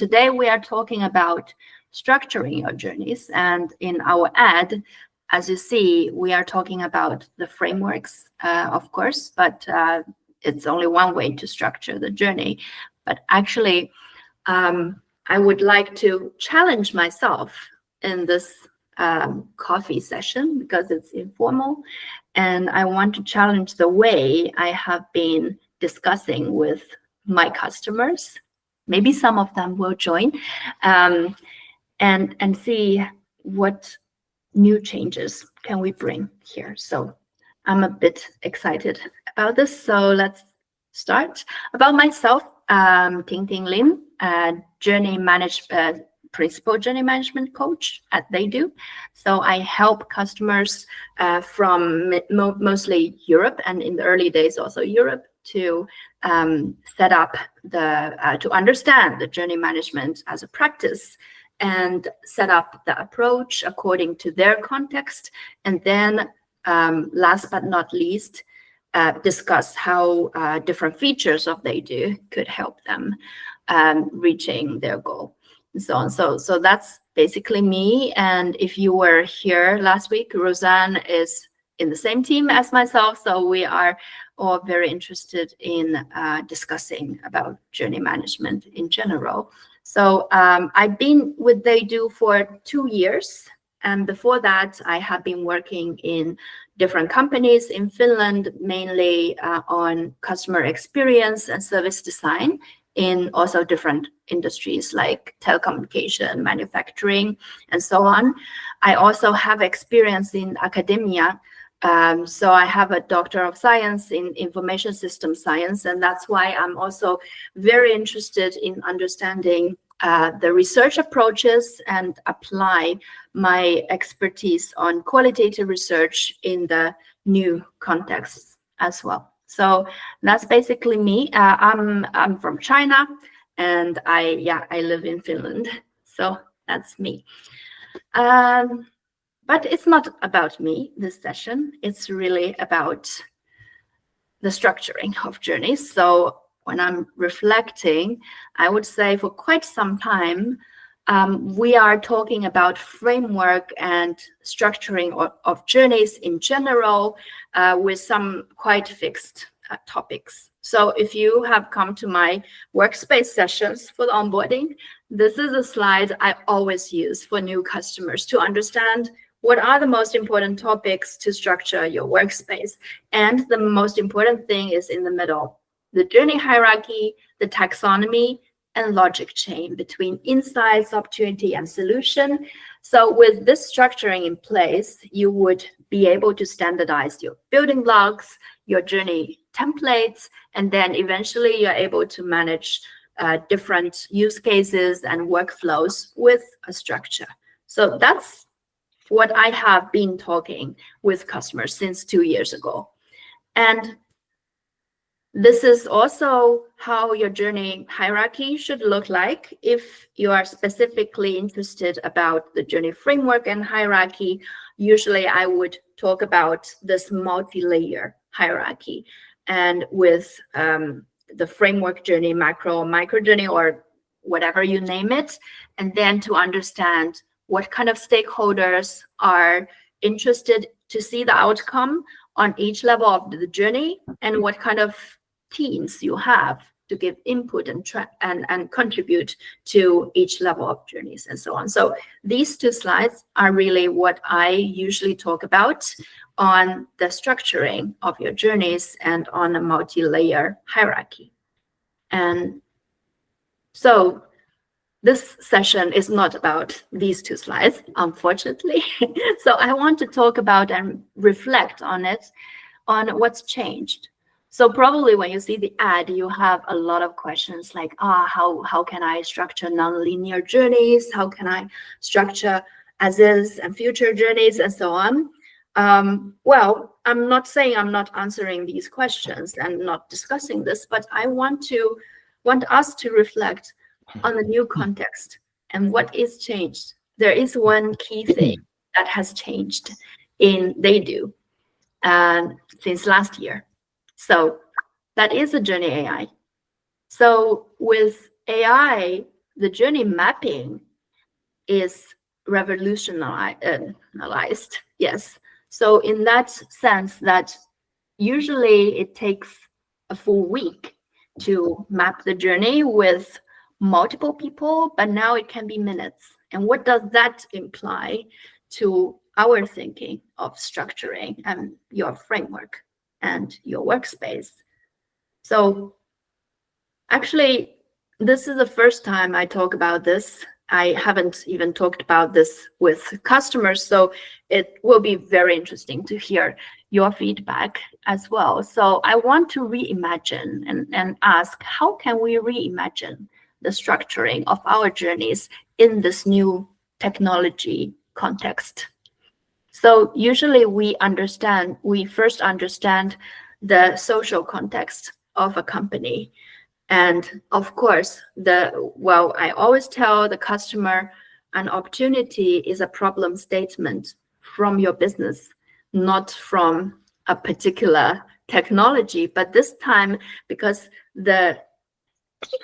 Today we are talking about structuring your journeys, and in our ad, as you see, we are talking about the frameworks, of course, but it's only one way to structure the journey. But actually, I would like to challenge myself in this coffee session because it's informal, and I want to challenge the way I have been discussing with my customers. Maybe some of them will join, and see what new changes can we bring here. So I'm a bit excited about this. So let's start. About myself, Tingting Lin, principal journey management coach at TheyDo. So I help customers from mostly Europe, and in the early days also Europe, to set up to understand the journey management as a practice and set up the approach according to their context, and then last but not least, discuss how different features of TheyDo could help them reaching their goal, and so on. So that's basically me. And if you were here last week, Roseanne is in the same team as myself, so we are all very interested in discussing about journey management in general. So I've been with TheyDo for 2 years, and before that I have been working in different companies in Finland, mainly on customer experience and service design in also different industries like telecommunication, manufacturing, and so on. I also have experience in academia. So I have a Doctor of Science in Information System Science, and that's why I'm also very interested in understanding the research approaches and apply my expertise on qualitative research in the new contexts as well. So that's basically me. I'm from China, and I live in Finland. So that's me. But it's not about me, this session. It's really about the structuring of journeys. So when I'm reflecting, I would say for quite some time, we are talking about framework and structuring of journeys in general, with some quite fixed topics. So if you have come to my workspace sessions for the onboarding, this is a slide I always use for new customers to understand what are the most important topics to structure your workspace. And the most important thing is in the middle: the journey hierarchy, the taxonomy, and logic chain between insights, opportunity, and solution. So with this structuring in place, you would be able to standardize your building blocks, your journey templates, and then eventually you're able to manage different use cases and workflows with a structure. So that's what I have been talking with customers since 2 years ago. And this is also how your journey hierarchy should look like. If you are specifically interested about the journey framework and hierarchy, usually I would talk about this multi-layer hierarchy, and with the framework journey, macro, micro journey, or whatever you name it, and then to understand what kind of stakeholders are interested to see the outcome on each level of the journey, and what kind of teams you have to give input and contribute to each level of journeys, and so on. So these 2 slides are really what I usually talk about on the structuring of your journeys and on a multi-layer hierarchy. And so this session is not about these 2 slides, unfortunately. So I want to talk about and reflect on it, on what's changed. So probably when you see the ad, you have a lot of questions like, how can I structure non-linear journeys? How can I structure as-is and future journeys, and so on? Well, I'm not saying I'm not answering these questions and not discussing this, but I want us to reflect on the new context and what is changed. There is one key thing that has changed in TheyDo since last year. So that is a journey AI. So with AI, the journey mapping is revolutionized. Yes. So in that sense, that usually it takes a full week to map the journey with multiple people, but now it can be minutes. And what does that imply to our thinking of structuring and your framework and your workspace? So actually, this is the first time I talk about this. I haven't even talked about this with customers, so it will be very interesting to hear your feedback as well. So I want to reimagine and ask, how can we reimagine the structuring of our journeys in this new technology context? So usually we first understand the social context of a company. And of course, I always tell the customer, an opportunity is a problem statement from your business, not from a particular technology. But this time, because the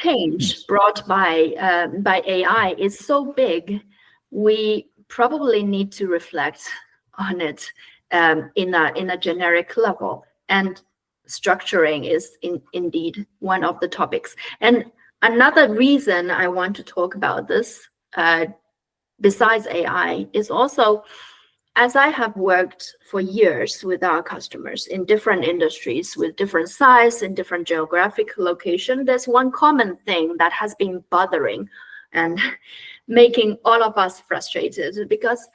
change brought by AI is so big, we probably need to reflect on it in a generic level. And structuring is indeed one of the topics. And another reason I want to talk about this, besides AI, is also, as I have worked for years with our customers in different industries with different size and different geographic location, there's one common thing that has been bothering and making all of us frustrated, because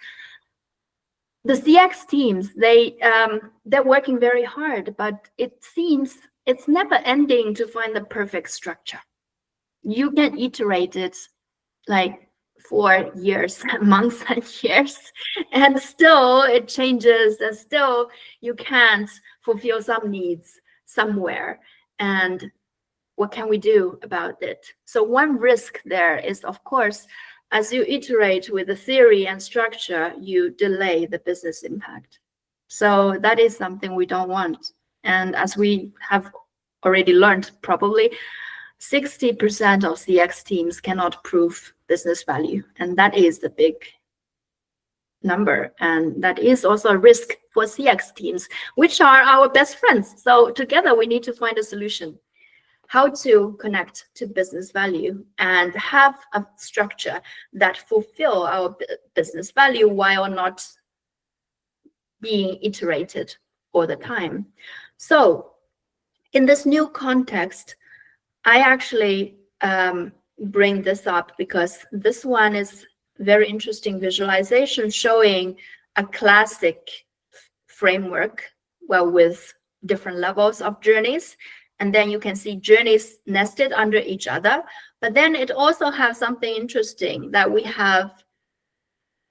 the CX teams, they're working very hard, but it seems it's never ending to find the perfect structure. You can iterate it like for years, months and years, and still it changes, and still you can't fulfill some needs somewhere. And what can we do about it? So one risk there is, of course, as you iterate with the theory and structure, you delay the business impact. So that is something we don't want. And as we have already learned, probably 60% of CX teams cannot prove business value. And that is the big number. And that is also a risk for CX teams, which are our best friends. So together we need to find a solution. How to connect to business value and have a structure that fulfill our business value while not being iterated all the time. So in this new context, I actually bring this up because this one is very interesting visualization showing a classic framework, well, with different levels of journeys. And then you can see journeys nested under each other. But then it also has something interesting that we have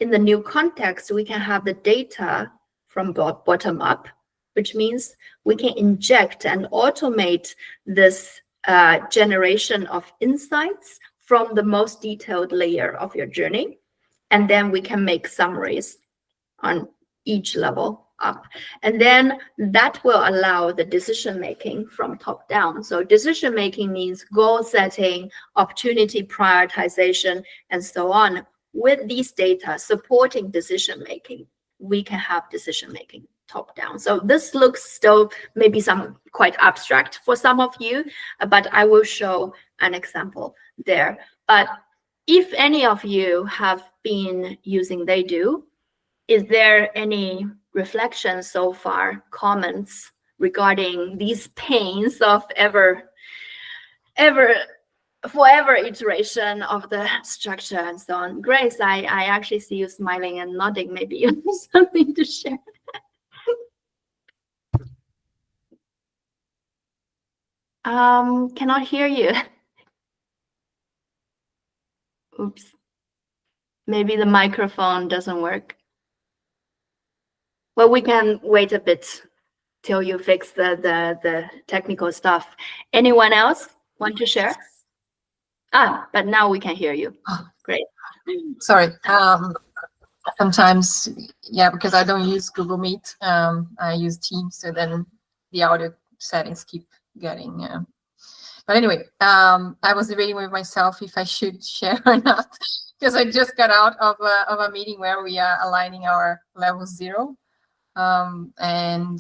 in the new context. We can have the data from bottom up, which means we can inject and automate this generation of insights from the most detailed layer of your journey. And then we can make summaries on each level up. And then that will allow the decision making from top down. So decision making means goal setting, opportunity prioritization, and so on. With these data supporting decision making, we can have decision making top down. So this looks still maybe some quite abstract for some of you, but I will show an example there. But if any of you have been using TheyDo, is there any reflections so far, comments regarding these pains of forever iteration of the structure and so on? Grace, I actually see you smiling and nodding. Maybe you have something to share. Cannot hear you. Oops. Maybe the microphone doesn't work. Well, we can wait a bit till you fix the technical stuff. Anyone else want to share? But now we can hear you. Great. Sorry. Sometimes, yeah, because I don't use Google Meet, I use Teams, so then the audio settings keep getting. But anyway, I was debating with myself if I should share or not, because I just got out of a meeting where we are aligning our level 0. And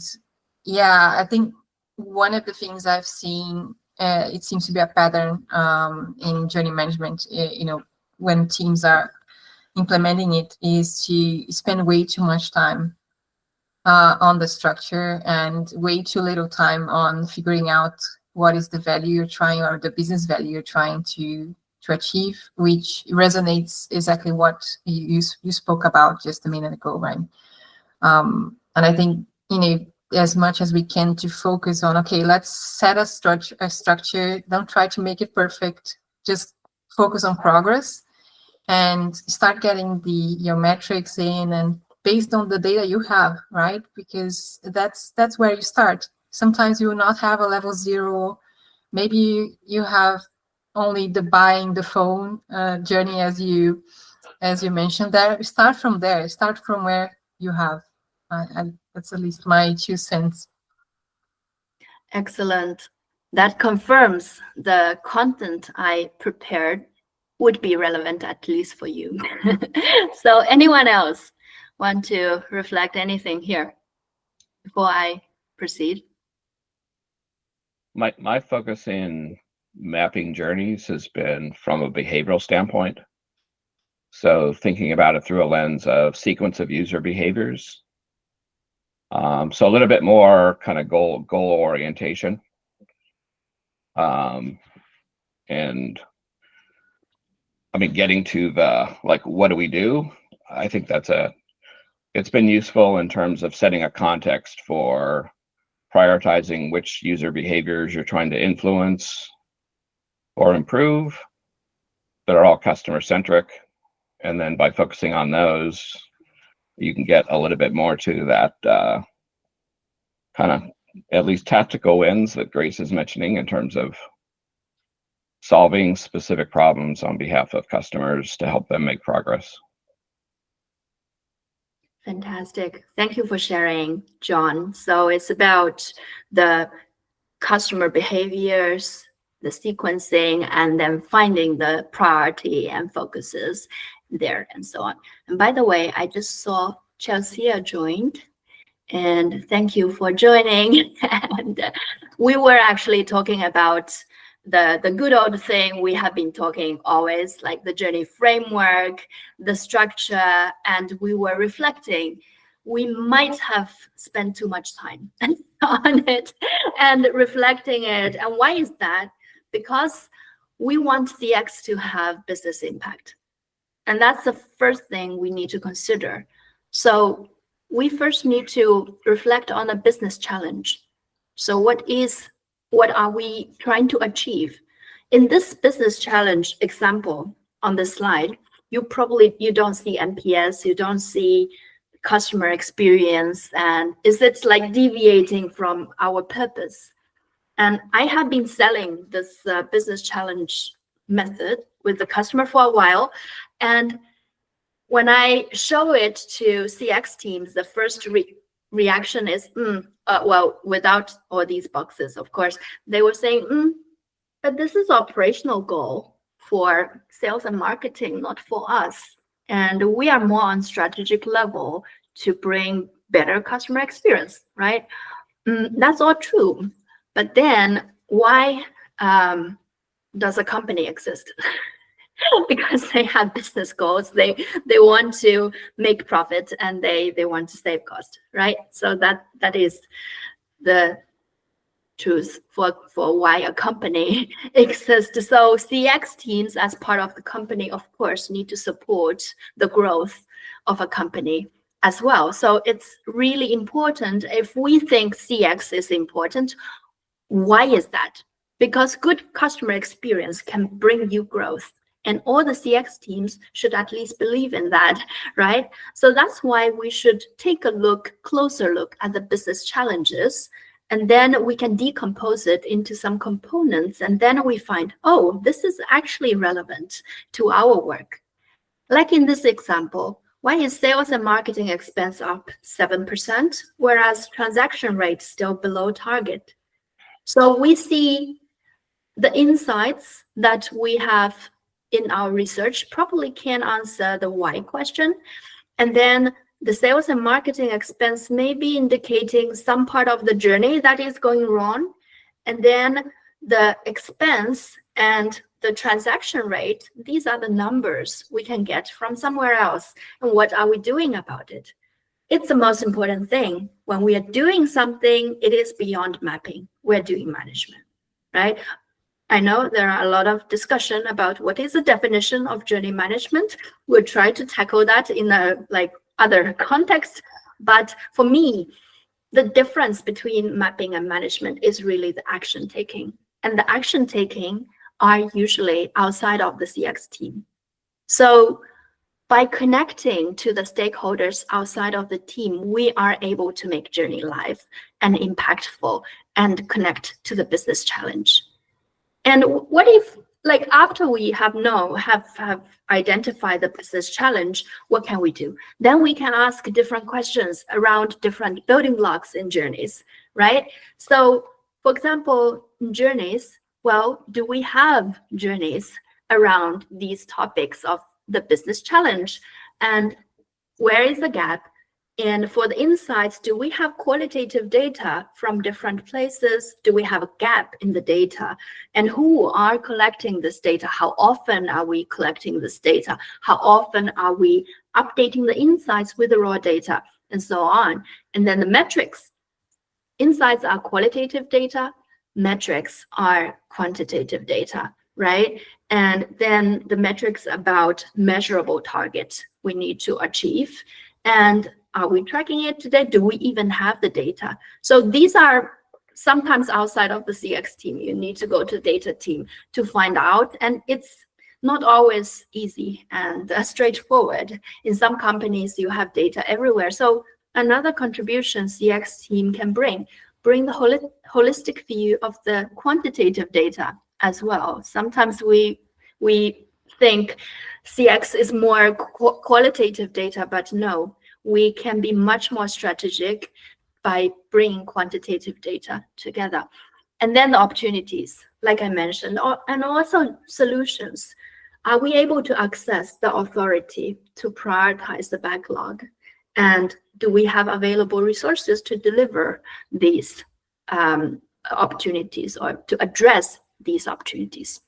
yeah, I think one of the things I've seen, it seems to be a pattern in journey management, when teams are implementing it, is to spend way too much time on the structure and way too little time on figuring out what is the value you're trying, or the business value you're trying to achieve, which resonates exactly what you spoke about just a minute ago, right? And I think, as much as we can, to focus on, okay, let's set a structure. Don't try to make it perfect. Just focus on progress and start getting your metrics in, and based on the data you have, right? Because that's where you start. Sometimes you will not have a level 0. Maybe you have only the buying the phone journey, as you mentioned there. Start from there. Start from where you have. That's at least my 2 cents. Excellent. That confirms the content I prepared would be relevant, at least for you. So anyone else want to reflect anything here before I proceed? My focus in mapping journeys has been from a behavioral standpoint. So thinking about it through a lens of sequence of user behaviors. So a little bit more kind of goal orientation. And I mean, getting to the, like, what do we do? I think it's been useful in terms of setting a context for prioritizing which user behaviors you're trying to influence or improve that are all customer centric. And then by focusing on those, you can get a little bit more to that kind of at least tactical wins that Grace is mentioning in terms of solving specific problems on behalf of customers to help them make progress. Fantastic. Thank you for sharing, John. So it's about the customer behaviors, the sequencing, and then finding the priority and focuses there and so on. And by the way, I just saw Chelsea joined, and thank you for joining. And we were actually talking about the good old thing we have been talking always, like the journey framework, the structure, and we were reflecting we might have spent too much time on it and reflecting it. And why is that? Because we want CX to have business impact. And that's the first thing we need to consider. So we first need to reflect on a business challenge. So what are we trying to achieve? In this business challenge example on this slide, you don't see NPS, you don't see customer experience, and is it like deviating from our purpose? And I have been selling this business challenge method with the customer for a while. And when I show it to CX teams, the first reaction is, well, without all these boxes, of course, they were saying, but this is operational goal for sales and marketing, not for us. And we are more on strategic level to bring better customer experience, right? That's all true. But then why does a company exist? Because they have business goals. They want to make profit and they want to save cost, right? So that is the truth for why a company exists. So CX teams as part of the company, of course, need to support the growth of a company as well. So it's really important. If we think CX is important, why is that? Because good customer experience can bring you growth. And all the CX teams should at least believe in that, right? So that's why we should take a closer look at the business challenges, and then we can decompose it into some components, and then we find, oh, this is actually relevant to our work. Like in this example, why is sales and marketing expense up 7%, whereas transaction rate still below target? So we see the insights that we have in our research probably can answer the why question. And then the sales and marketing expense may be indicating some part of the journey that is going wrong. And then the expense and the transaction rate, these are the numbers we can get from somewhere else. And what are we doing about it? It's the most important thing. When we are doing something, it is beyond mapping. We're doing management, right? I know there are a lot of discussion about what is the definition of journey management. We'll try to tackle that in a other context. But for me, the difference between mapping and management is really the action taking. And the action taking are usually outside of the CX team. So by connecting to the stakeholders outside of the team, we are able to make journey live and impactful and connect to the business challenge. And what if, after we have identified the business challenge, what can we do? Then we can ask different questions around different building blocks in journeys, right? So, for example, in journeys, well, do we have journeys around these topics of the business challenge? And where is the gap? And for the insights, do we have qualitative data from different places? Do we have a gap in the data? And who are collecting this data? How often are we collecting this data? How often are we updating the insights with the raw data? And so on. And then the metrics. Insights are qualitative data. Metrics are quantitative data, right? And then the metrics about measurable targets we need to achieve. And are we tracking it today? Do we even have the data? So these are sometimes outside of the CX team. You need to go to the data team to find out. And it's not always easy and straightforward. In some companies, you have data everywhere. So another contribution CX team can bring the holistic view of the quantitative data as well. Sometimes we think CX is more qualitative data, but no, we can be much more strategic by bringing quantitative data together. And then the opportunities, like I mentioned, and also solutions. Are we able to access the authority to prioritize the backlog? And do we have available resources to deliver these opportunities or to address these opportunities,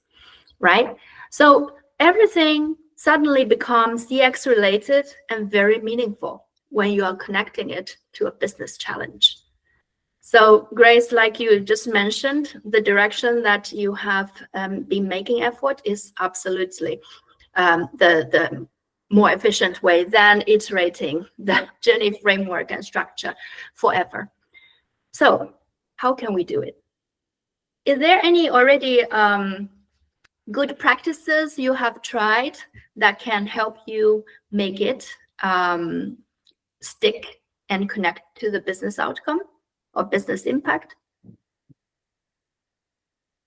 right? So everything suddenly becomes CX related and very meaningful when you are connecting it to a business challenge. So Grace, like you just mentioned, the direction that you have been making effort is absolutely the more efficient way than iterating the journey framework and structure forever. So how can we do it? Is there any already good practices you have tried that can help you make it stick and connect to the business outcome or business impact?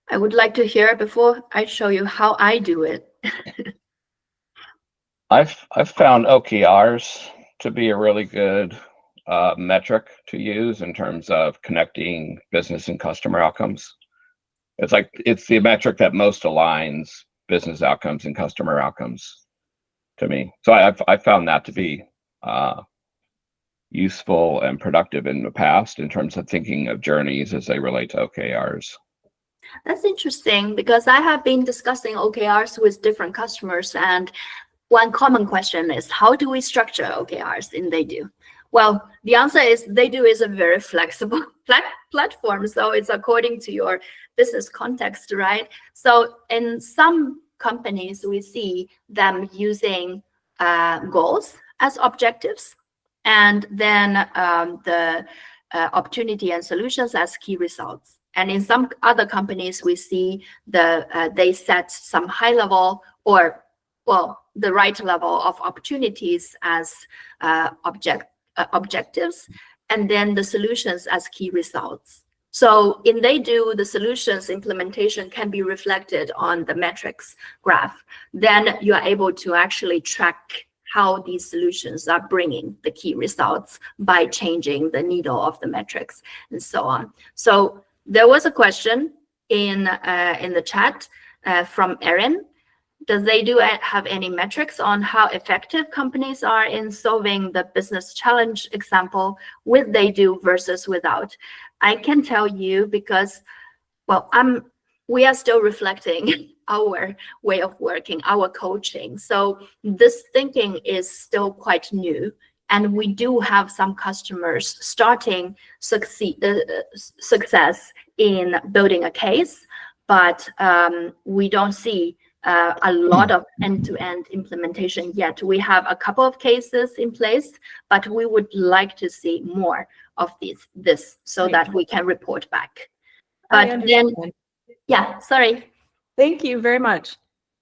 I would like to hear before I show you how I do it. I've found OKRs to be a really good metric to use in terms of connecting business and customer outcomes. It's the metric that most aligns business outcomes and customer outcomes to me. So I found that to be useful and productive in the past in terms of thinking of journeys as they relate to OKRs. That's interesting because I have been discussing OKRs with different customers, and one common question is, how do we structure OKRs in TheyDo? Well, the answer is TheyDo is a very flexible platform, so it's according to your business context, right? So in some companies, we see them using goals as objectives, and then the opportunity and solutions as key results. And in some other companies, we see they set some high level or, well, the right level of opportunities as objectives, and then the solutions as key results. So in TheyDo, the solutions implementation can be reflected on the metrics graph. Then you are able to actually track how these solutions are bringing the key results by changing the needle of the metrics and so on. So there was a question, in the chat from Erin. Does TheyDo have any metrics on how effective companies are in solving the business challenge example with TheyDo versus without? I can tell you because, well, we are still reflecting our way of working, our coaching. So this thinking is still quite new. And we do have some customers starting success in building a case, but we don't see a lot of end-to-end implementation yet. We have a couple of cases in place, but we would like to see more of this so that we can report back. But then, yeah, sorry. Thank you very much.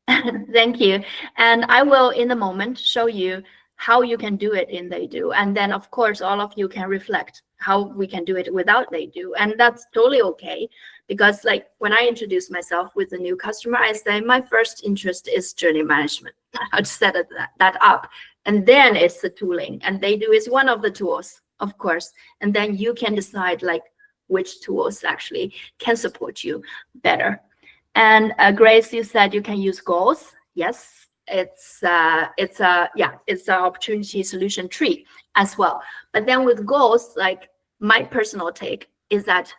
Thank you. And I will, in a moment, show you how you can do it in TheyDo. And then, of course, all of you can reflect how we can do it without TheyDo. And that's totally okay. Because like when I introduce myself with a new customer, I say my first interest is journey management. I'll set that up. And then it's the tooling. And TheyDo is one of the tools, of course. And then you can decide like which tools actually can support you better. And Grace, you said you can use goals. Yes, it's an opportunity solution tree as well. But then with goals, like my personal take is that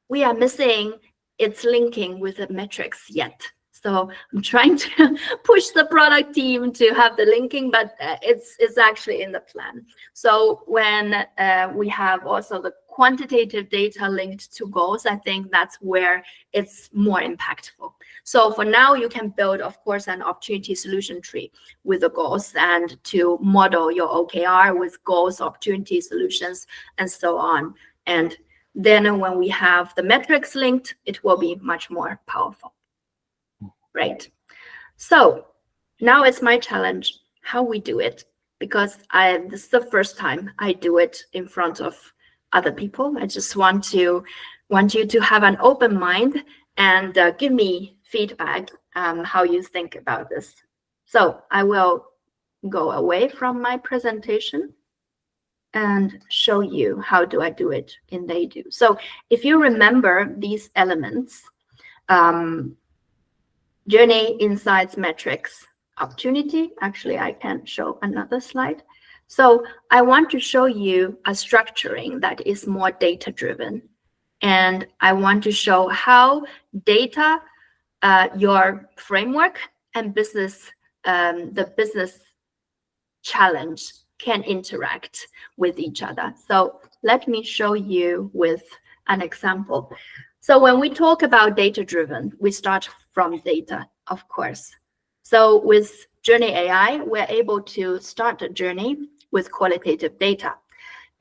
we are missing its linking with the metrics yet. So I'm trying to push the product team to have the linking, but it's actually in the plan. So when we have also the quantitative data linked to goals, I think that's where it's more impactful. So for now, you can build, of course, an opportunity solution tree with the goals and to model your OKR with goals, opportunity solutions, and so on. And then when we have the metrics linked, it will be much more powerful. Right. So now it's my challenge how we do it, because this is the first time I do it in front of other people. I just want you to have an open mind and give me feedback how you think about this. So I will go away from my presentation and show you how do I do it in TheyDo. So if you remember these elements, journey, insights, metrics, opportunity. Actually, I can show another slide. So I want to show you a structuring that is more data-driven. And I want to show how data, your framework, and the business challenge can interact with each other. So let me show you with an example. So when we talk about data-driven, we start from data, of course. So with Journey AI, we're able to start a journey with qualitative data.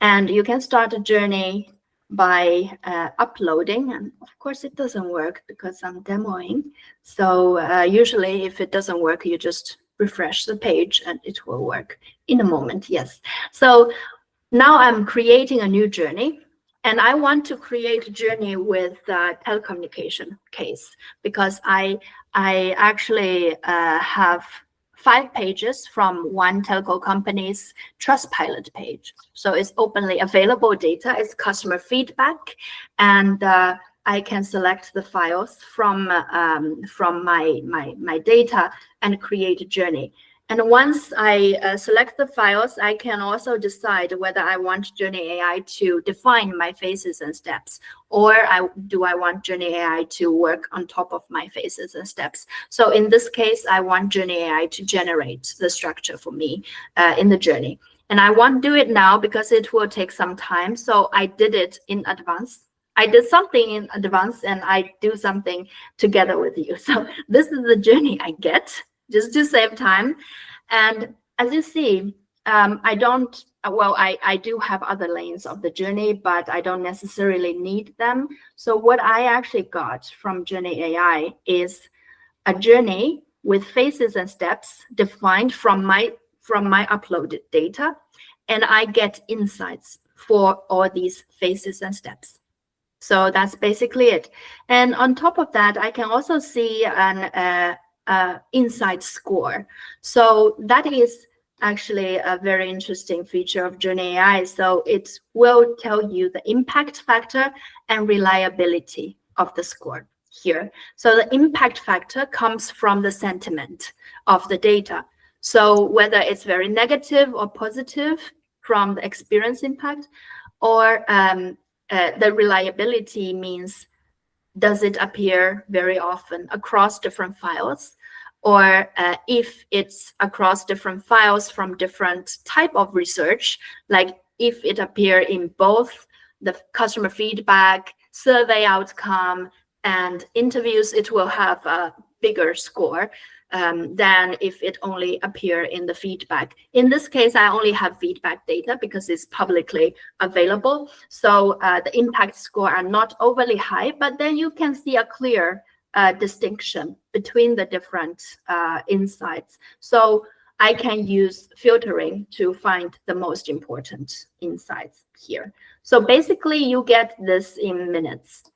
And you can start a journey by uploading. And of course, it doesn't work because I'm demoing. So usually, if it doesn't work, you just refresh the page and it will work in a moment. Yes. So now I'm creating a new journey. And I want to create a journey with telecommunication case because I actually have 5 pages from one telco company's Trustpilot page. So it's openly available data, it's customer feedback, and I can select the files from my data and create a journey. And once I select the files, I can also decide whether I want Journey AI to define my phases and steps, or do I want Journey AI to work on top of my phases and steps. So in this case, I want Journey AI to generate the structure for me in the journey. And I won't do it now because it will take some time. So I did it in advance. I did something in advance and I do something together with you. So this is the journey I get, just to save time. And as you see, I do have other lanes of the journey, but I don't necessarily need them. So what I actually got from Journey AI is a journey with phases and steps defined from my uploaded data, and I get insights for all these phases and steps. So that's basically it. And on top of that, I can also see an insight score. So that is actually a very interesting feature of Journey AI. So it will tell you the impact factor and reliability of the score. here. So the impact factor comes from the sentiment of the data. So whether it's very negative or positive from the experience impact, or the reliability means, does it appear very often across different files? Or if it's across different files from different type of research, like if it appear in both the customer feedback, survey outcome, and interviews, it will have a bigger score than if it only appear in the feedback. In this case, I only have feedback data because it's publicly available. So the impact score are not overly high, but then you can see a clear distinction between the different insights. So I can use filtering to find the most important insights here. So basically you get this in minutes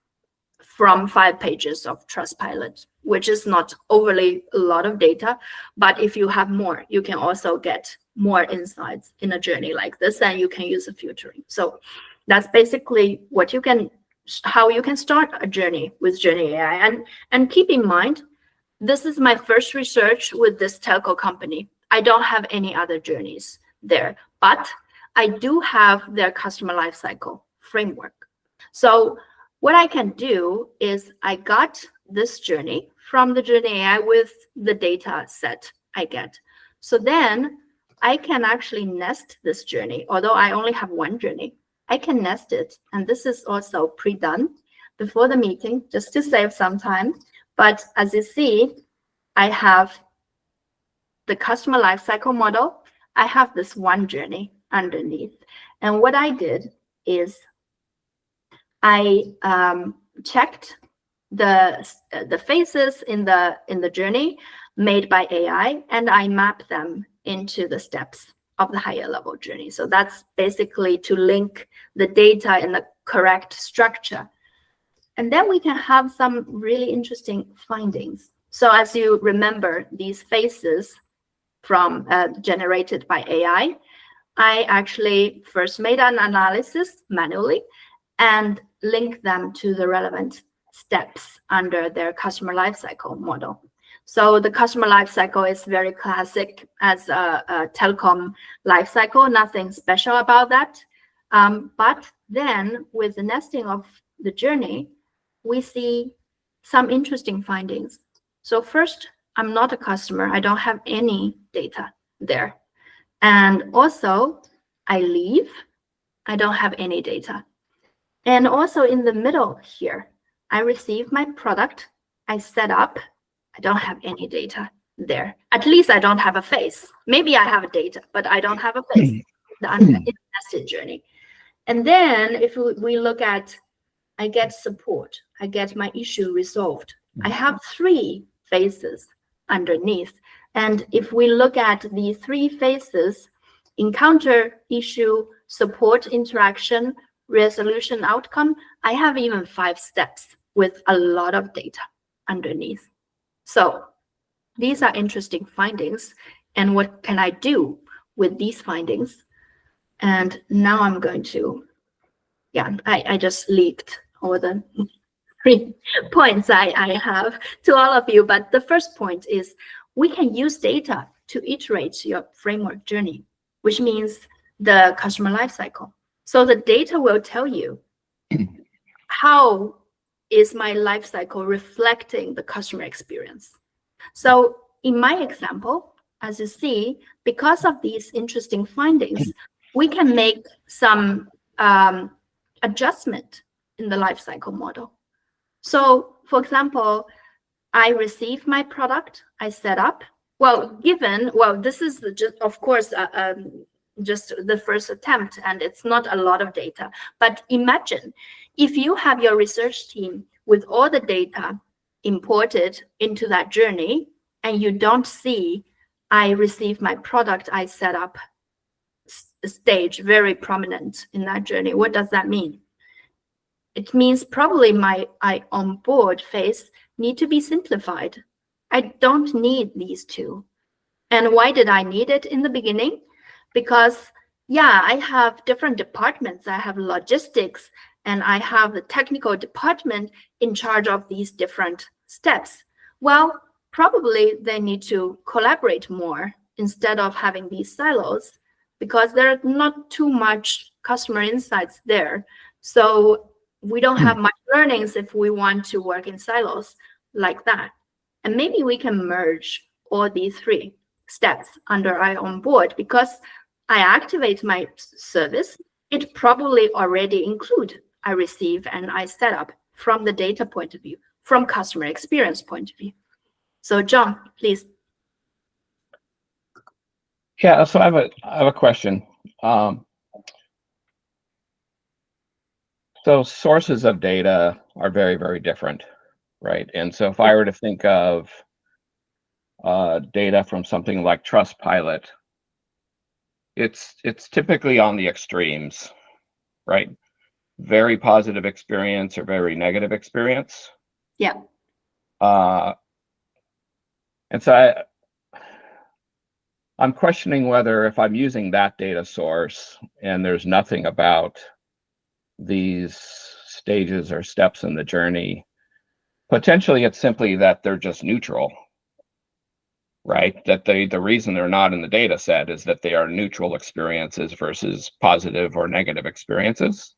from 5 pages of Trustpilot, which is not overly a lot of data, but if you have more, you can also get more insights in a journey like this, and you can use a filtering. So that's basically what you can, how you can start a journey with Journey AI. And keep in mind, this is my first research with this telco company. I don't have any other journeys there, but I do have their customer lifecycle framework. So what I can do is I got this journey from the Journey AI with the data set I get. So then I can actually nest this journey. Although I only have one journey, I can nest it. And this is also pre-done before the meeting, just to save some time. But as you see, I have the customer lifecycle model. I have this one journey underneath. And what I did is I checked the phases in the journey made by AI, and I mapped them into the steps of the higher level journey. So that's basically to link the data in the correct structure. And then we can have some really interesting findings. So as you remember, these phases from generated by AI, I actually first made an analysis manually and link them to the relevant steps under their customer lifecycle model. So the customer lifecycle is very classic as a telecom lifecycle, nothing special about that. But then with the nesting of the journey, we see some interesting findings. So first, I'm not a customer. I don't have any data there. And also, I leave. I don't have any data. And also in the middle here, I receive my product. I set up. I don't have any data there. At least I don't have a face. Maybe I have data, but I don't have a face. The uninvested journey. And then if we look at, I get support. I get my issue resolved. I have 3 phases underneath. And if we look at the 3 phases, encounter, issue, support, interaction, resolution, outcome, I have even 5 steps with a lot of data underneath. So these are interesting findings. And what can I do with these findings? And now I'm going to, I just leaked all the 3 points I have to all of you. But the first point is we can use data to iterate your framework journey, which means the customer lifecycle. So the data will tell you how is my lifecycle reflecting the customer experience. So in my example, as you see, because of these interesting findings, we can make some adjustment in the lifecycle model. So for example, I receive my product, I set up. Well, this is just, of course, just the first attempt, and it's not a lot of data. But imagine if you have your research team with all the data imported into that journey, and you don't see, I receive my product, I set up stage very prominent in that journey. What does that mean? It means probably my I onboard phase need to be simplified. I don't need these 2. And why did I need it in the beginning? Because I have different departments. I have logistics, and I have the technical department in charge of these different steps. Well, probably they need to collaborate more instead of having these silos, because there are not too much customer insights there. So we don't have much learnings if we want to work in silos like that. And maybe we can merge all these 3 steps under I onboard, because I activate my service, it probably already include I receive and I set up from the data point of view, from customer experience point of view. So John, please. Yeah, so I have a question. So sources of data are very, very different, right? And so if I were to think of data from something like Trustpilot, it's typically on the extremes, right? Very positive experience or very negative experience. Yeah. And so I'm questioning whether, if I'm using that data source and there's nothing about these stages or steps in the journey, potentially it's simply that they're just neutral, right? That the reason they're not in the data set is that they are neutral experiences versus positive or negative experiences.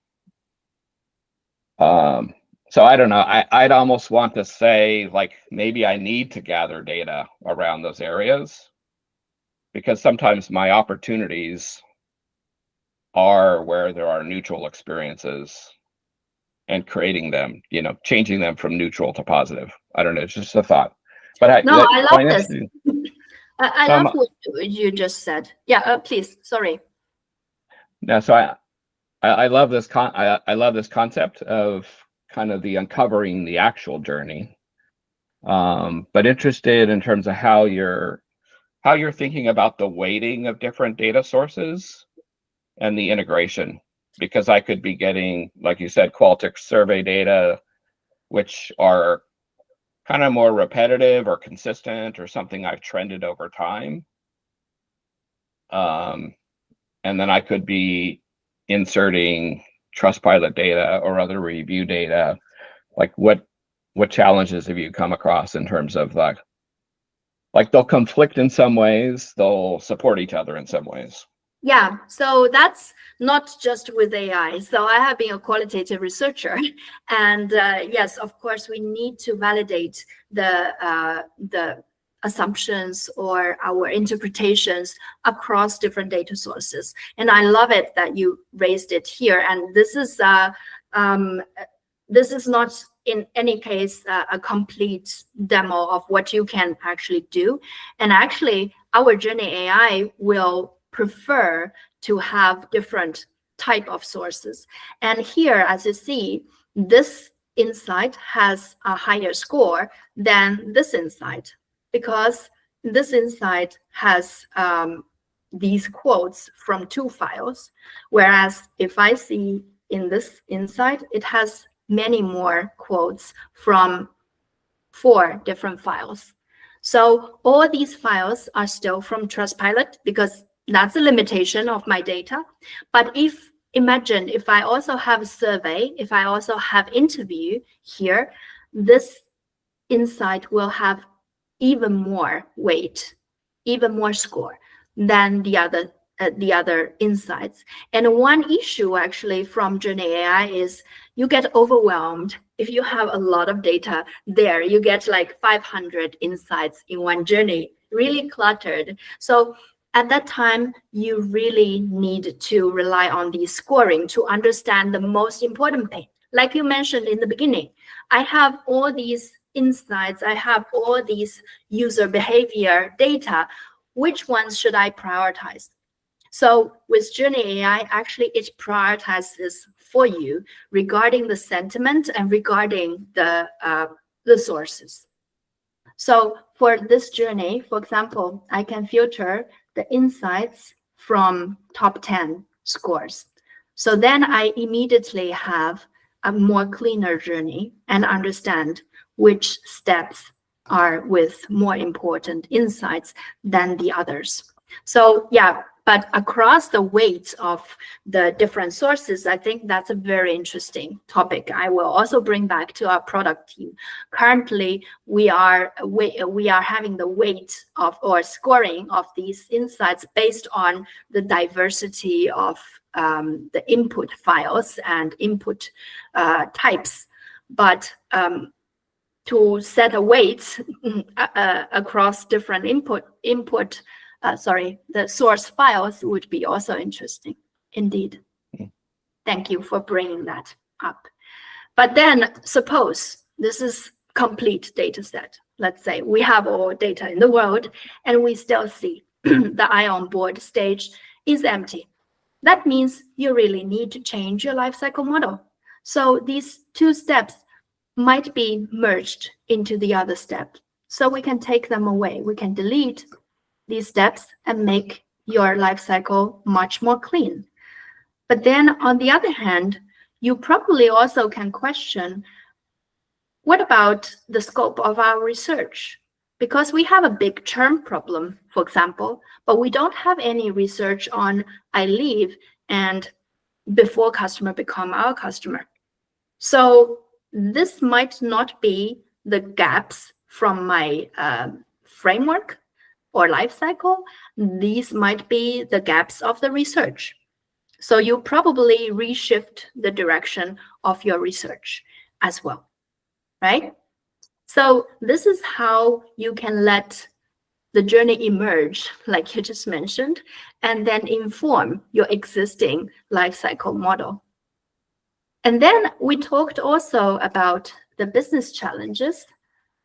So I don't know, I'd almost want to say, like, maybe I need to gather data around those areas, because sometimes my opportunities are where there are neutral experiences, and creating them, changing them from neutral to positive. I don't know, it's just a thought. But I love this. I love what you just said. Yeah, please, sorry. Yeah, so I love this I love this concept of kind of the uncovering the actual journey, but interested in terms of how you're thinking about the weighting of different data sources and the integration, because I could be getting, like you said, Qualtrics survey data, which are kind of more repetitive or consistent or something I've trended over time. And then I could be inserting Trustpilot data or other review data. Like, what challenges have you come across in terms of like they'll conflict in some ways, they'll support each other in some ways? Yeah, so that's not just with AI. So I have been a qualitative researcher, and yes, of course, we need to validate the assumptions or our interpretations across different data sources. And I love it that you raised it here. And this is not in any case a complete demo of what you can actually do. And actually, our Journey AI will prefer to have different type of sources. And here, as you see, this insight has a higher score than this insight, because this insight has these quotes from 2 files, whereas if I see in this insight, it has many more quotes from 4 different files. So all these files are still from Trustpilot, because that's a limitation of my data. But imagine if I also have a survey, if I also have interview here, this insight will have even more weight, even more score than the other insights. And one issue actually from Journey AI is you get overwhelmed. If you have a lot of data there, you get like 500 insights in one journey, really cluttered. So at that time, you really need to rely on the scoring to understand the most important thing. Like you mentioned in the beginning, I have all these insights, I have all these user behavior data. Which ones should I prioritize? So with Journey AI, actually, it prioritizes for you regarding the sentiment and regarding the sources. So for this journey, for example, I can filter the insights from top 10 scores. So then I immediately have a more cleaner journey and understand which steps are with more important insights than the others. So yeah, But across the weight of the different sources, I think that's a very interesting topic. I will also bring back to our product team. Currently, we are having the weight of or scoring of these insights based on the diversity of the input files and input types. But to set a weight across different the source files would be also interesting indeed. Thank you for bringing that up. But then suppose this is complete data set. Let's say we have all data in the world and we still see the ion board stage is empty. That means you really need to change your lifecycle model. So these two steps might be merged into the other step. So we can take them away. We can delete these steps and make your life cycle much more clean. But then on the other hand, you probably also can question, what about the scope of our research? Because we have a big churn problem, for example, but we don't have any research on I leave and before customer become our customer. So this might not be the gaps from my framework or life cycle. These might be the gaps of the research. So you probably reshift the direction of your research as well, right? So this is how you can let the journey emerge, like you just mentioned, and then inform your existing life cycle model. And then we talked also about the business challenges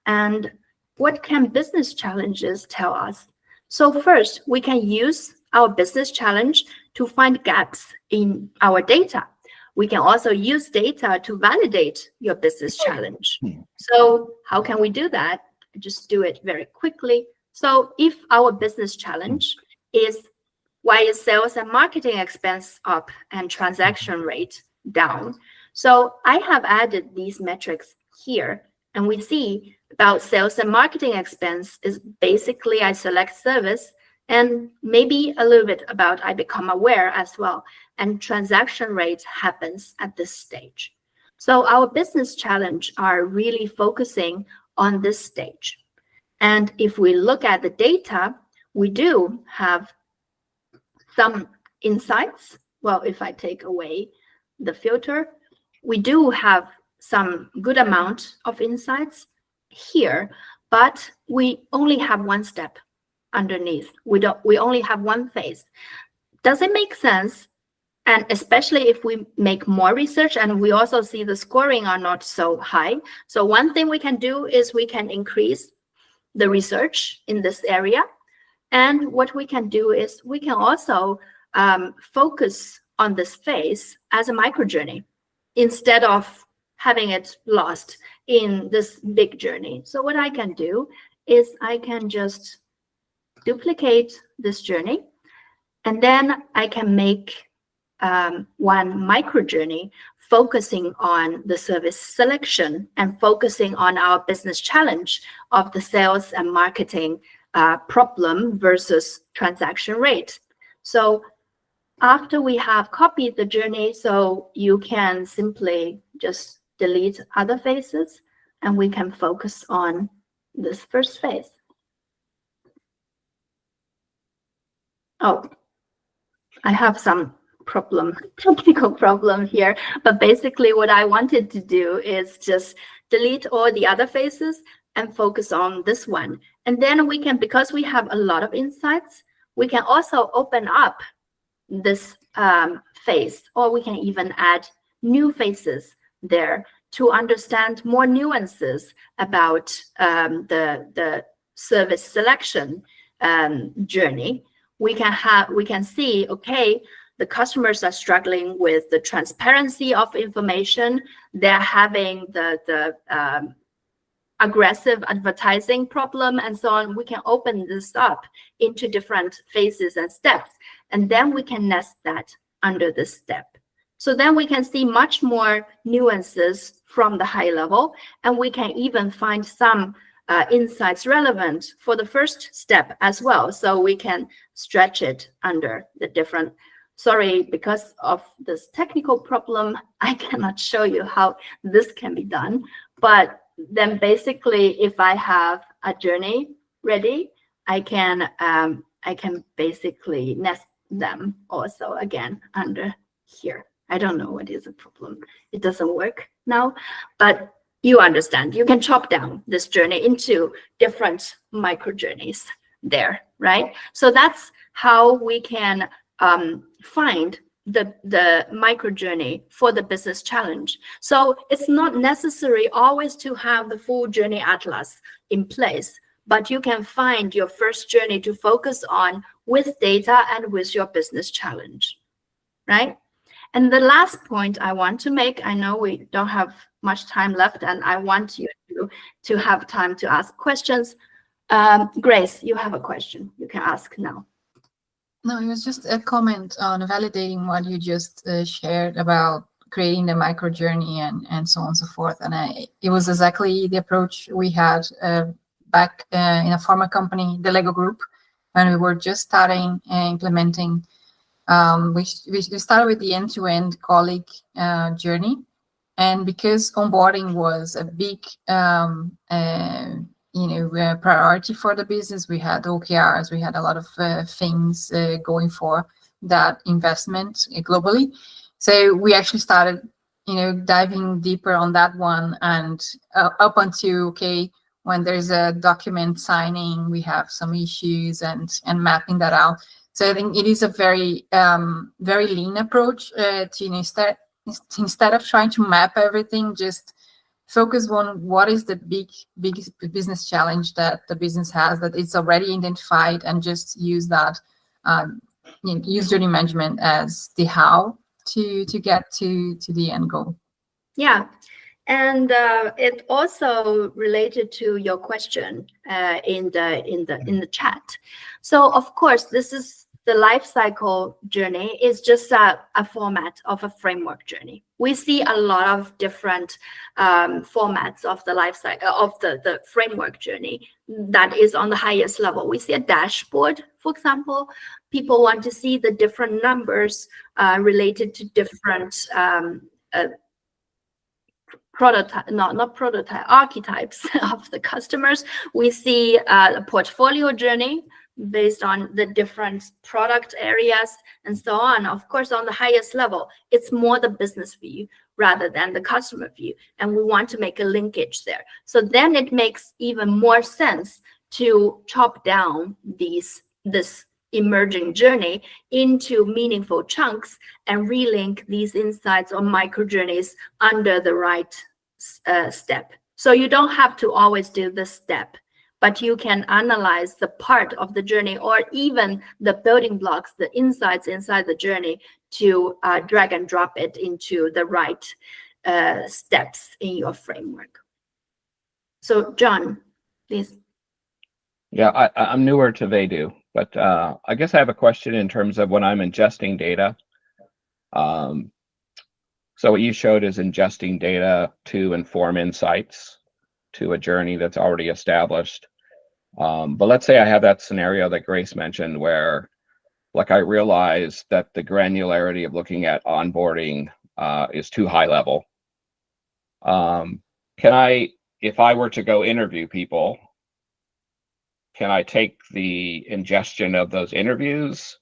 and what can business challenges tell us? So first, we can use our business challenge to find gaps in our data. We can also use data to validate your business challenge. So how can we do that? Just do it very quickly. So if our business challenge is why is sales and marketing expense up and transaction rate down? So I have added these metrics here, and we see about sales and marketing expense is basically I select service and maybe a little bit about I become aware as well. And transaction rate happens at this stage. So our business challenge are really focusing on this stage. And if we look at the data, we do have some insights. Well, if I take away the filter, we do have some good amount of insights here, but we only have one step underneath. We only have one phase. Does it make sense? And especially if we make more research and we also see the scoring are not so high. So one thing we can do is we can increase the research in this area. And what we can do is we can also focus on this phase as a microjourney instead of having it lost in this big journey. So what I can do is I can just duplicate this journey, and then I can make one microjourney focusing on the service selection and focusing on our business challenge of the sales and marketing problem versus transaction rate. So after we have copied the journey, so you can simply just delete other phases and we can focus on this first phase. Oh, I have some technical problem here, but basically what I wanted to do is just delete all the other phases and focus on this one. And then we can, because we have a lot of insights, we can also open up this phase, or we can even add new phases there to understand more nuances about the service selection journey. We can see, okay, the customers are struggling with the transparency of information. They're having the aggressive advertising problem and so on. We can open this up into different phases and steps, and then we can nest that under this step. So then we can see much more nuances from the high level, and we can even find some insights relevant for the first step as well. So we can stretch it under the different, sorry, because of this technical problem, I cannot show you how this can be done. But then basically, if I have a journey ready, I can basically nest them also again under here. I don't know what is the problem. It doesn't work now, but you understand. You can chop down this journey into different micro journeys there, right? So that's how we can find the micro journey for the business challenge. So it's not necessary always to have the full journey atlas in place, but you can find your first journey to focus on with data and with your business challenge, right? And the last point I want to make, I know we don't have much time left, and I want you to have time to ask questions. Grace, you have a question. You can ask now. No, it was just a comment on validating what you just shared about creating the micro journey and so on and so forth. And it was exactly the approach we had back in a former company, the Lego Group, when we were just starting implementing. We started with the end-to-end colleague journey, and because onboarding was a big priority for the business, we had OKRs, we had a lot of things going for that investment globally. So we actually started, diving deeper on that one, and up until when there's a document signing, we have some issues and mapping that out. So I think it is a very very lean approach to instead of trying to map everything, just focus on what is the biggest business challenge that the business has that it's already identified, and just use that use journey management as the how to get to the end goal. Yeah. And it also related to your question in the chat. So of course, this is the life cycle journey is just a format of a framework journey. We see a lot of different formats of the life cycle of the framework journey that is on the highest level. We see a dashboard, for example. People want to see the different numbers related to different archetypes of the customers. We see a portfolio journey based on the different product areas and so on. Of course, on the highest level, it's more the business view rather than the customer view. And we want to make a linkage there. So then it makes even more sense to chop down this emerging journey into meaningful chunks and relink these insights or micro journeys under the right step. So you don't have to always do this step, but you can analyze the part of the journey or even the building blocks, the insights inside the journey to drag and drop it into the right steps in your framework. So John, please. Yeah, I'm newer to TheyDo, but I guess I have a question in terms of when I'm ingesting data. So what you showed is ingesting data to inform insights to a journey that's already established. But let's say I have that scenario that Grace mentioned where, like, I realize that the granularity of looking at onboarding is too high level. Can I, if I were to go interview people, can I take the ingestion of those interviews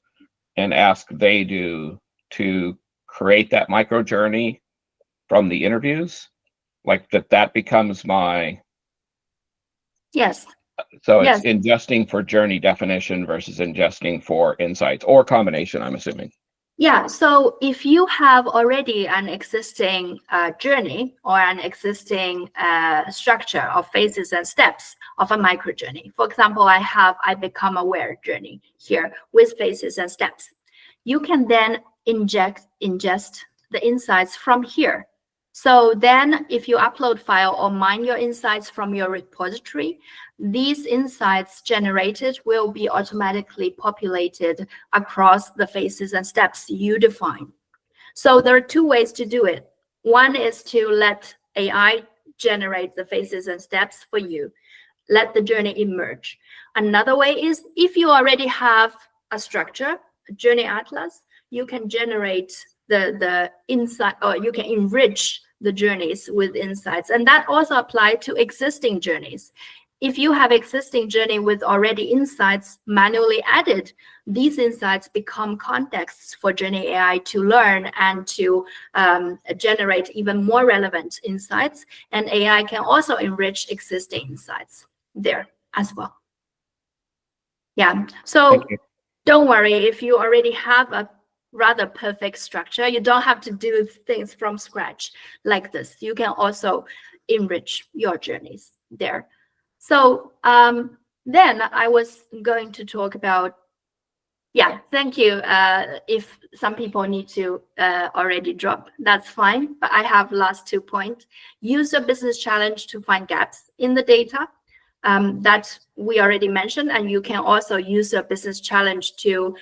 and ask TheyDo to create that micro journey from the interviews? Like that becomes my... Yes. So it's ingesting for journey definition versus ingesting for insights, or combination, I'm assuming. Yeah, so if you have already an existing journey or an existing structure of phases and steps of a micro journey, for example, I become aware journey here with phases and steps. You can then ingest the insights from here. So then if you upload file or mine your insights from your repository, these insights generated will be automatically populated across the phases and steps you define. So there are two ways to do it. One is to let AI generate the phases and steps for you. let the journey emerge. Another way is if you already have a structure, a journey atlas, you can generate the insight, or you can enrich the journeys with insights. And that also applies to existing journeys. If you have existing journey with already insights manually added, these insights become contexts for Journey AI to learn and to generate even more relevant insights. And AI can also enrich existing insights there as well. Yeah, so don't worry if you already have a rather perfect structure. You don't have to do things from scratch like this. You can also enrich your journeys there. So then I was going to talk about, yeah, thank you. If some people need to already drop, that's fine. But I have last 2 points. Use a business challenge to find gaps in the data. That we already mentioned. And you can also use a business challenge to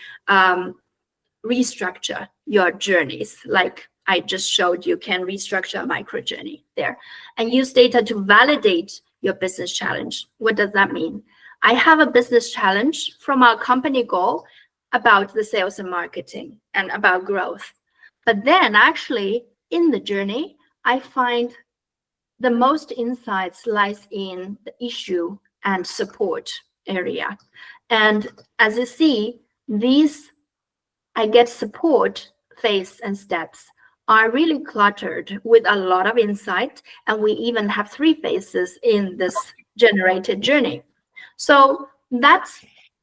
restructure your journeys. Like I just showed, you can restructure a micro journey there. And use data to validate your business challenge. What does that mean? I have a business challenge from our company goal about the sales and marketing and about growth. But then actually in the journey, I find the most insights lies in the issue and support area. And as you see, these I get support phase and steps are really cluttered with a lot of insight. And we even have 3 phases in this generated journey. So that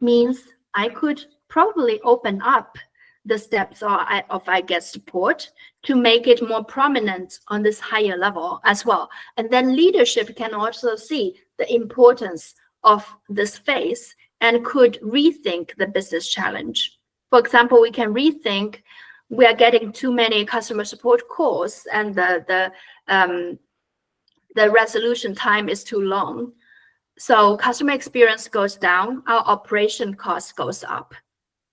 means I could probably open up the steps of I get support to make it more prominent on this higher level as well. And then leadership can also see the importance of this phase and could rethink the business challenge. For example, we can rethink we are getting too many customer support calls and the resolution time is too long. So customer experience goes down, our operation cost goes up.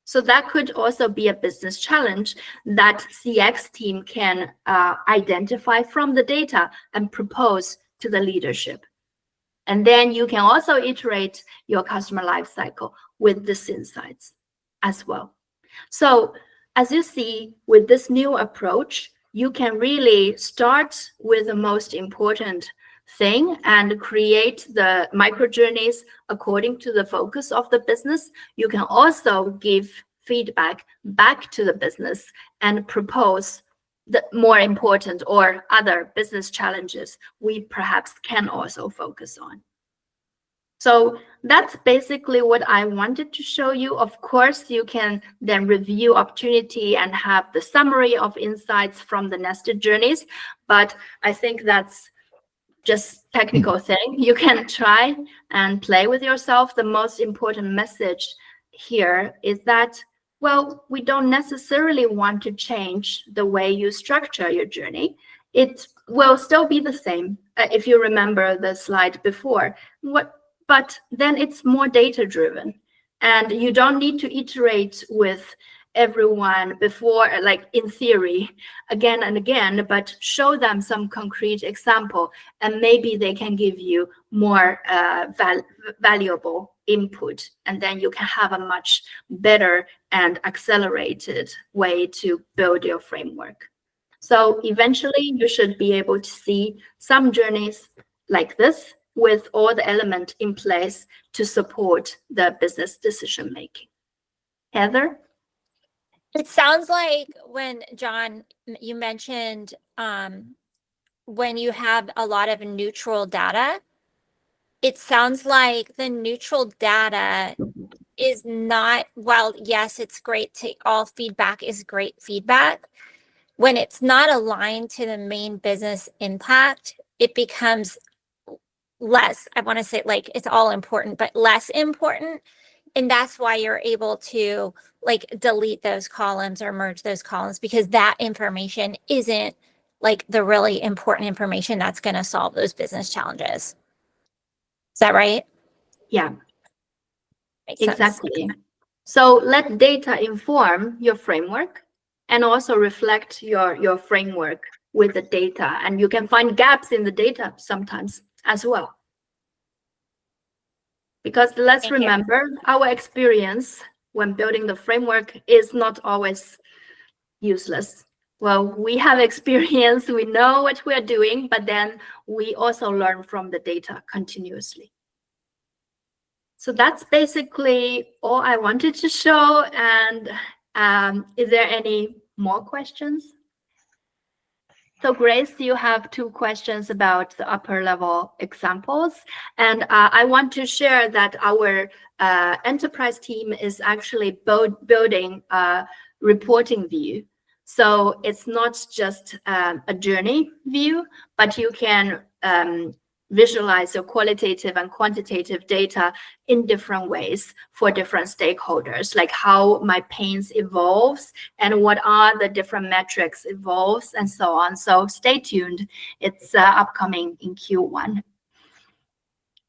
So that could also be a business challenge that CX team can identify from the data and propose to the leadership. And then you can also iterate your customer lifecycle with these insights as well. So as you see, with this new approach, you can really start with the most important thing and create the micro journeys according to the focus of the business. You can also give feedback back to the business and propose the more important or other business challenges we perhaps can also focus on. So that's basically what I wanted to show you. Of course, you can then review opportunity and have the summary of insights from the nested journeys, but I think that's just technical thing. You can try and play with yourself. The most important message here is that, well, we don't necessarily want to change the way you structure your journey. It will still be the same, if you remember the slide before. But then it's more data-driven, and you don't need to iterate with everyone before, like in theory, again and again, but show them some concrete example, and maybe they can give you more valuable input, and then you can have a much better and accelerated way to build your framework. So eventually, you should be able to see some journeys like this with all the elements in place to support the business decision making. Heather? It sounds like when, John, you mentioned when you have a lot of neutral data, it sounds like the neutral data is not, well, yes, it's great to, all feedback is great feedback. When it's not aligned to the main business impact, it becomes less, I want to say like it's all important, but less important. And that's why you're able to like delete those columns or merge those columns, because that information isn't like the really important information that's going to solve those business challenges. Is that right? Yeah, Makes sense. exactly. So let data inform your framework and also reflect your framework with the data. And you can find gaps in the data sometimes as well. Because let's Thank you. remember, our experience when building the framework is not always useless. Well, we have experience, we know what we are doing, but then we also learn from the data continuously. So that's basically all I wanted to show. And is there any more questions? So Grace, you have 2 questions about the upper level examples. And I want to share that our enterprise team is actually building a reporting view. So it's not just a journey view, but you can visualize your qualitative and quantitative data in different ways for different stakeholders, like how my pains evolves and what are the different metrics evolves and so on. So stay tuned. It's upcoming in Q1.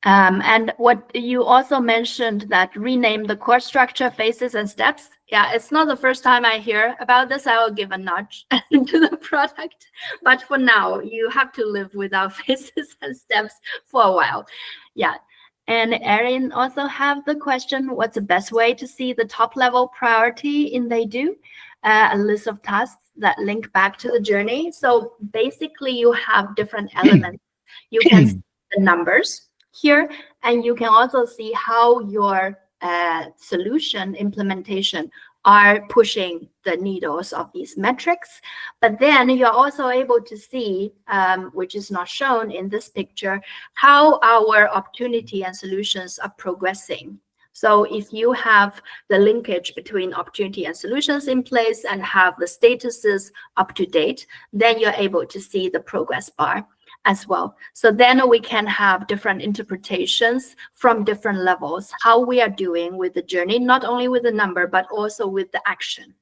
And what you also mentioned, that rename the course structure, phases, and steps. Yeah, it's not the first time I hear about this. I will give a nudge to the product. But for now, you have to live without phases and steps for a while. Yeah. And Erin also have the question, what's the best way to see the top level priority in TheyDo? A list of tasks that link back to the journey. So basically you have different elements. You can see the numbers here, and you can also see how your solution implementation are pushing the needles of these metrics. But then you're also able to see, which is not shown in this picture, how our opportunity and solutions are progressing. So if you have the linkage between opportunity and solutions in place and have the statuses up to date, then you're able to see the progress bar as well. So then we can have different interpretations from different levels, how we are doing with the journey, not only with the number, but also with the action.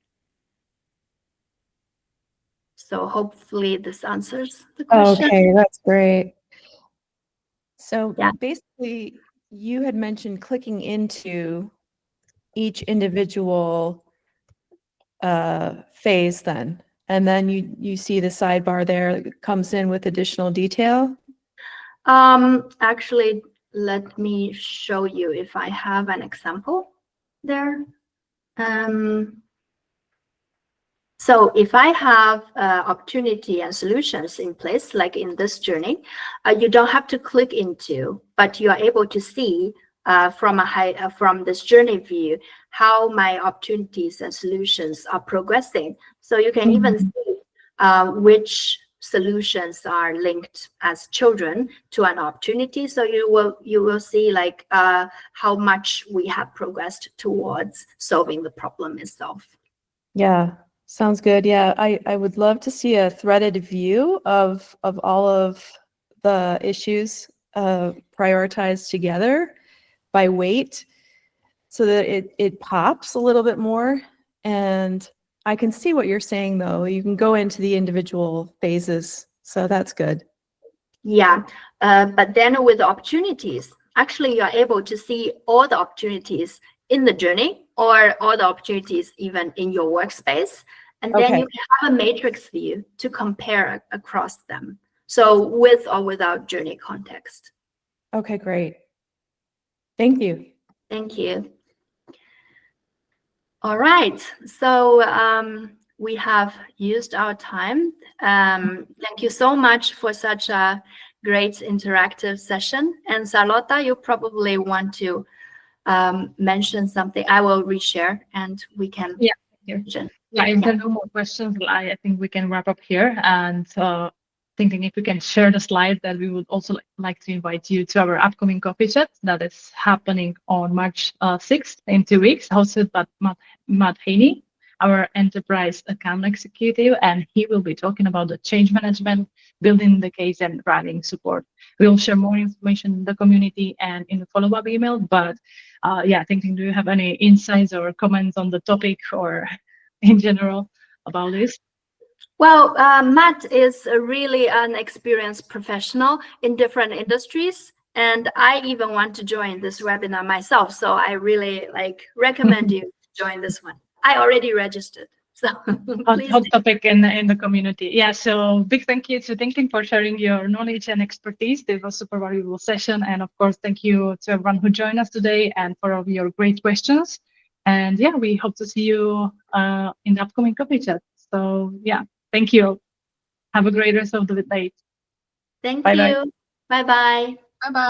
So hopefully this answers the question. Okay, that's great. So Yeah. basically, you had mentioned clicking into each individual phase then, and then you see the sidebar there that comes in with additional detail. Actually, let me show you if I have an example there. So if I have opportunity and solutions in place, like in this journey, you don't have to click into, but you are able to see from this journey view how my opportunities and solutions are progressing. So you can even see which solutions are linked as children to an opportunity. So you will see like how much we have progressed towards solving the problem itself. Yeah, sounds good. Yeah, I would love to see a threaded view of all of the issues prioritized together by weight, so that it pops a little bit more. And I can see what you're saying, though. You can go into the individual phases, so that's good. Yeah, but then with the opportunities, actually you're able to see all the opportunities in the journey or all the opportunities even in your workspace. And then Okay. you can have a matrix view to compare across them. So with or without journey context. Okay, great. Thank you. Thank you. All right, so we have used our time. Thank you so much for such a great interactive session. And Charlotta, you probably want to mention something. I will reshare and we can. Yeah, thank you. Yeah, if there are no more questions, I think we can wrap up here. And thinking if we can share the slide, that we would also like to invite you to our upcoming coffee chat that is happening on March 6th in 2 weeks, hosted by Matt Haney, our enterprise account executive, and he will be talking about the change management, building the case, and driving support. We will share more information in the community and in the follow-up email. But yeah, Tingting, do you have any insights or comments on the topic or in general about this? Well, Matt is really an experienced professional in different industries, and I even want to join this webinar myself. So I really recommend you to join this one. I already registered. So hot please. topic in the community. Yeah, so big thank you to Tingting for sharing your knowledge and expertise. This was a super valuable session. And of course, thank you to everyone who joined us today and for all of your great questions. And yeah, we hope to see you in the upcoming coffee chat. So yeah, thank you. Have a great rest of the day. Thank Bye-bye. you. Bye-bye. Bye bye.